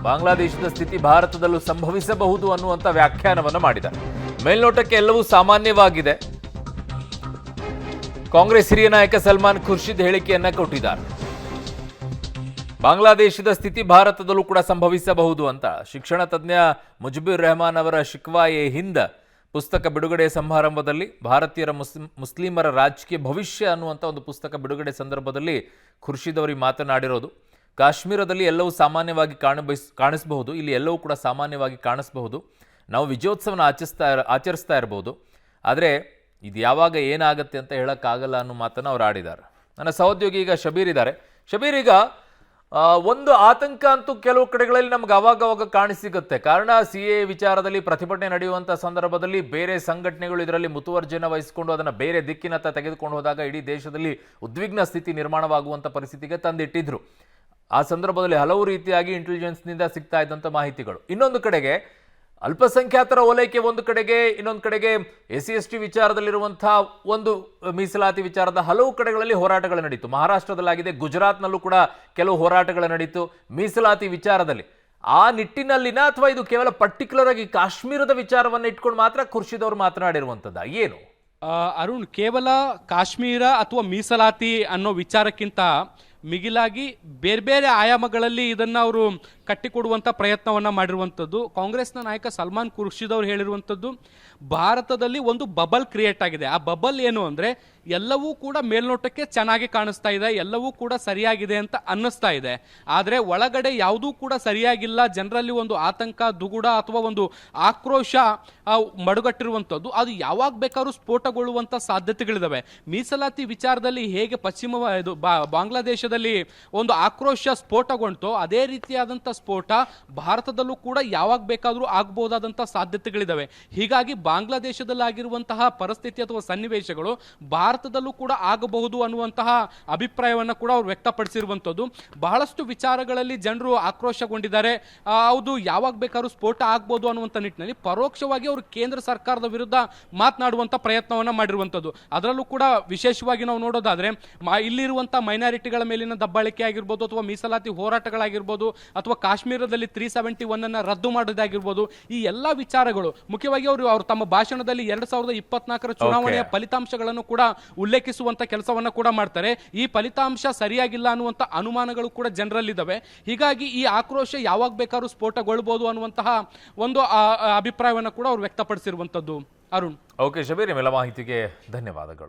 ಬಾಂಗ್ಲಾದೇಶದ ಸ್ಥಿತಿ ಭಾರತದಲ್ಲೂ ಸಂಭವಿಸಬಹುದು ಅನ್ನುವಂಥ ವ್ಯಾಖ್ಯಾನವನ್ನು ಮಾಡಿದ್ದಾರೆ. ಮೇಲ್ನೋಟಕ್ಕೆ ಎಲ್ಲವೂ ಸಾಮಾನ್ಯವಾಗಿದೆ. ಕಾಂಗ್ರೆಸ್ ಹಿರಿಯ ನಾಯಕ ಸಲ್ಮಾನ್ ಖುರ್ಷಿದ್ ಹೇಳಿಕೆಯನ್ನ ಕೊಟ್ಟಿದ್ದಾರೆ. ಬಾಂಗ್ಲಾದೇಶದ ಸ್ಥಿತಿ ಭಾರತದಲ್ಲೂ ಕೂಡ ಸಂಭವಿಸಬಹುದು ಅಂತ ಶಿಕ್ಷಣ ತಜ್ಞ ಮುಜಿಬುರ್ ರೆಹಮಾನ್ ಅವರ ಶಿಕ್ವಾಯೆ ಹಿಂದ್ ಪುಸ್ತಕ ಬಿಡುಗಡೆ ಸಮಾರಂಭದಲ್ಲಿ ಭಾರತೀಯರ ಮುಸ್ಲಿಮರ ರಾಜಕೀಯ ಭವಿಷ್ಯ ಅನ್ನುವಂಥ ಒಂದು ಪುಸ್ತಕ ಬಿಡುಗಡೆ ಸಂದರ್ಭದಲ್ಲಿ ಖುರ್ಷಿದ್ ಅವರಿಗೆ ಮಾತನಾಡಿರೋದು. ಕಾಶ್ಮೀರದಲ್ಲಿ ಎಲ್ಲವೂ ಸಾಮಾನ್ಯವಾಗಿ ಕಾಣಿಸಬಹುದು, ಇಲ್ಲಿ ಎಲ್ಲವೂ ಕೂಡ ಸಾಮಾನ್ಯವಾಗಿ ಕಾಣಿಸಬಹುದು. ನಾವು ವಿಜಯೋತ್ಸವನ ಆಚರಿಸ್ತಾ ಇರಬಹುದು, ಆದರೆ ಇದು ಯಾವಾಗ ಏನಾಗುತ್ತೆ ಅಂತ ಹೇಳೋಕ್ಕಾಗಲ್ಲ ಅನ್ನೋ ಮಾತನ್ನು ಅವ್ರು ಆಡಿದ್ದಾರೆ. ನನ್ನ ಸಹೋದ್ಯೋಗಿ ಈಗ ಶಬೀರ್ ಇದ್ದಾರೆ. ಶಬೀರ್, ಈಗ ಒಂದು ಆತಂಕ ಅಂತೂ ಕೆಲವು ಕಡೆಗಳಲ್ಲಿ ನಮ್ಗೆ ಅವಾಗ ಕಾಣಿಸಿಗುತ್ತೆ. ಕಾರಣ CAA ವಿಚಾರದಲ್ಲಿ ಪ್ರತಿಭಟನೆ ನಡೆಯುವಂಥ ಸಂದರ್ಭದಲ್ಲಿ ಬೇರೆ ಸಂಘಟನೆಗಳು ಇದರಲ್ಲಿ ಮುತುವರ್ಜಿಯನ್ನು ವಹಿಸಿಕೊಂಡು ಅದನ್ನು ಬೇರೆ ದಿಕ್ಕಿನತ್ತ ತೆಗೆದುಕೊಂಡು ಹೋದಾಗ ಇಡೀ ದೇಶದಲ್ಲಿ ಉದ್ವಿಗ್ನ ಸ್ಥಿತಿ ನಿರ್ಮಾಣವಾಗುವಂಥ ಪರಿಸ್ಥಿತಿಗೆ ತಂದಿಟ್ಟಿದ್ರು. ಆ ಸಂದರ್ಭದಲ್ಲಿ ಹಲವು ರೀತಿಯಾಗಿ ಇಂಟೆಲಿಜೆನ್ಸ್ನಿಂದ ಸಿಗ್ತಾ ಇದ್ದಂಥ ಮಾಹಿತಿಗಳು. ಇನ್ನೊಂದು ಕಡೆಗೆ ಅಲ್ಪಸಂಖ್ಯಾತರ ಓಲೈಕೆ ಒಂದು ಕಡೆಗೆ, ಇನ್ನೊಂದು ಕಡೆಗೆ SC/ST ವಿಚಾರದಲ್ಲಿರುವಂತಹ ಒಂದು ಮೀಸಲಾತಿ ವಿಚಾರದ ಹಲವು ಕಡೆಗಳಲ್ಲಿ ಹೋರಾಟಗಳು ನಡೀತು. ಮಹಾರಾಷ್ಟ್ರದಲ್ಲಾಗಿದೆ, ಗುಜರಾತ್ನಲ್ಲೂ ಕೂಡ ಕೆಲವು ಹೋರಾಟಗಳು ನಡೀತು ಮೀಸಲಾತಿ ವಿಚಾರದಲ್ಲಿ. ಆ ನಿಟ್ಟಿನಲ್ಲಿನ ಅಥವಾ ಇದು ಕೇವಲ ಪರ್ಟಿಕ್ಯುಲರ್ ಆಗಿ ಕಾಶ್ಮೀರದ ವಿಚಾರವನ್ನು ಇಟ್ಕೊಂಡು ಮಾತ್ರ ಖುರ್ಷಿದ್ ಅವರು ಮಾತನಾಡಿರುವಂಥದ್ದು ಏನು? ಅರುಣ್, ಕೇವಲ ಕಾಶ್ಮೀರ ಅಥವಾ ಮೀಸಲಾತಿ ಅನ್ನೋ ವಿಚಾರಕ್ಕಿಂತ ಮಿಗಿಲಾಗಿ ಬೇರೆ ಬೇರೆ ಆಯಾಮಗಳಲ್ಲಿ ಇದನ್ನ ಅವರು ಕಟ್ಟಿಕೊಡುವಂಥ ಪ್ರಯತ್ನವನ್ನ ಮಾಡಿರುವಂಥದ್ದು. ಕಾಂಗ್ರೆಸ್ನ ನಾಯಕ ಸಲ್ಮಾನ್ ಖುರ್ಷಿದ್ ಅವರು ಹೇಳಿರುವಂಥದ್ದು, ಭಾರತದಲ್ಲಿ ಒಂದು ಬಬಲ್ ಕ್ರಿಯೇಟ್ ಆಗಿದೆ. ಆ ಬಬಲ್ ಏನು ಅಂದರೆ ಎಲ್ಲವೂ ಕೂಡ ಮೇಲ್ನೋಟಕ್ಕೆ ಚೆನ್ನಾಗಿ ಕಾಣಿಸ್ತಾ ಇದೆ, ಎಲ್ಲವೂ ಕೂಡ ಸರಿಯಾಗಿದೆ ಅಂತ ಅನ್ನಿಸ್ತಾ ಇದೆ, ಆದರೆ ಒಳಗಡೆ ಯಾವುದೂ ಕೂಡ ಸರಿಯಾಗಿಲ್ಲ. ಜನರಲ್ಲಿ ಒಂದು ಆತಂಕ, ದುಗುಡ ಅಥವಾ ಒಂದು ಆಕ್ರೋಶ ಮಡುಗಟ್ಟಿರುವಂಥದ್ದು. ಅದು ಯಾವಾಗ ಬೇಕಾದ್ರೂ ಸ್ಫೋಟಗೊಳ್ಳುವಂಥ ಸಾಧ್ಯತೆಗಳಿದಾವೆ. ಮೀಸಲಾತಿ ವಿಚಾರದಲ್ಲಿ ಹೇಗೆ ಬಾಂಗ್ಲಾದೇಶದಲ್ಲಿ ಒಂದು ಆಕ್ರೋಶ ಸ್ಫೋಟಗೊಂಡು ಅದೇ ರೀತಿಯಾದಂಥ ಸ್ಫೋಟ ಭಾರತದಲ್ಲೂ ಕೂಡ ಯಾವಾಗ ಬೇಕಾದರೂ ಆಗಬಹುದಾದಂಥ ಸಾಧ್ಯತೆಗಳಿದಾವೆ. ಹೀಗಾಗಿ ಬಾಂಗ್ಲಾದೇಶದಲ್ಲಿ ಆಗಿರುವಂತಹ ಪರಿಸ್ಥಿತಿ ಅಥವಾ ಸನ್ನಿವೇಶಗಳು ಭಾರತದಲ್ಲೂ ಕೂಡ ಆಗಬಹುದು ಅನ್ನುವಂತಹ ಅಭಿಪ್ರಾಯವನ್ನು ಕೂಡ ಅವರು ವ್ಯಕ್ತಪಡಿಸಿರುವಂಥದ್ದು. ಬಹಳಷ್ಟು ವಿಚಾರಗಳಲ್ಲಿ ಜನರು ಆಕ್ರೋಶಗೊಂಡಿದ್ದಾರೆ. ಹೌದು, ಯಾವಾಗ ಬೇಕಾದ್ರೂ ಸ್ಫೋಟ ಆಗ್ಬೋದು ಅನ್ನುವಂಥ ನಿಟ್ಟಿನಲ್ಲಿ ಪರೋಕ್ಷವಾಗಿ ಅವರು ಕೇಂದ್ರ ಸರ್ಕಾರದ ವಿರುದ್ಧ ಮಾತನಾಡುವಂಥ ಪ್ರಯತ್ನವನ್ನು ಮಾಡಿರುವಂಥದ್ದು. ಅದರಲ್ಲೂ ಕೂಡ ವಿಶೇಷವಾಗಿ ನಾವು ನೋಡೋದಾದ್ರೆ ಇಲ್ಲಿರುವಂಥ ಮೈನಾರಿಟಿಗಳ ಮೇಲಿನ ದಬ್ಬಾಳಿಕೆ ಆಗಿರ್ಬೋದು, ಅಥವಾ ಮೀಸಲಾತಿ ಹೋರಾಟಗಳಾಗಿರ್ಬೋದು, ಅಥವಾ ಕಾಶ್ಮೀರದಲ್ಲಿ 371 ಅನ್ನು ರದ್ದು ಮಾಡೋದಾಗಿರ್ಬೋದು, ಈ ಎಲ್ಲ ವಿಚಾರಗಳು ಮುಖ್ಯವಾಗಿ ಅವರು ತಮ್ಮ ಭಾಷಣದಲ್ಲಿ 2024 ಚುನಾವಣೆಯ ಫಲಿತಾಂಶಗಳನ್ನು ಕೂಡ ಉಲ್ಲೇಖಿಸುವಂತ ಕೆಲಸವನ್ನ ಕೂಡ ಮಾಡ್ತಾರೆ. ಈ ಫಲಿತಾಂಶ ಸರಿಯಾಗಿಲ್ಲ ಅನ್ನುವಂಥ ಅನುಮಾನಗಳು ಕೂಡ ಜನರಲ್ಲಿದ್ದಾವೆ. ಹೀಗಾಗಿ ಈ ಆಕ್ರೋಶ ಯಾವಾಗ ಬೇಕಾದ್ರೂ ಸ್ಫೋಟಗೊಳ್ಳಬಹುದು ಅನ್ನುವಂತಹ ಒಂದು ಅಭಿಪ್ರಾಯವನ್ನು ಕೂಡ ಅವರು ವ್ಯಕ್ತಪಡಿಸಿರುವಂತದ್ದು. ಅರುಣ್. ಓಕೆ ಶಬೀರ್, ನಿಮ್ಮೆಲ್ಲ ಮಾಹಿತಿಗೆ ಧನ್ಯವಾದಗಳು.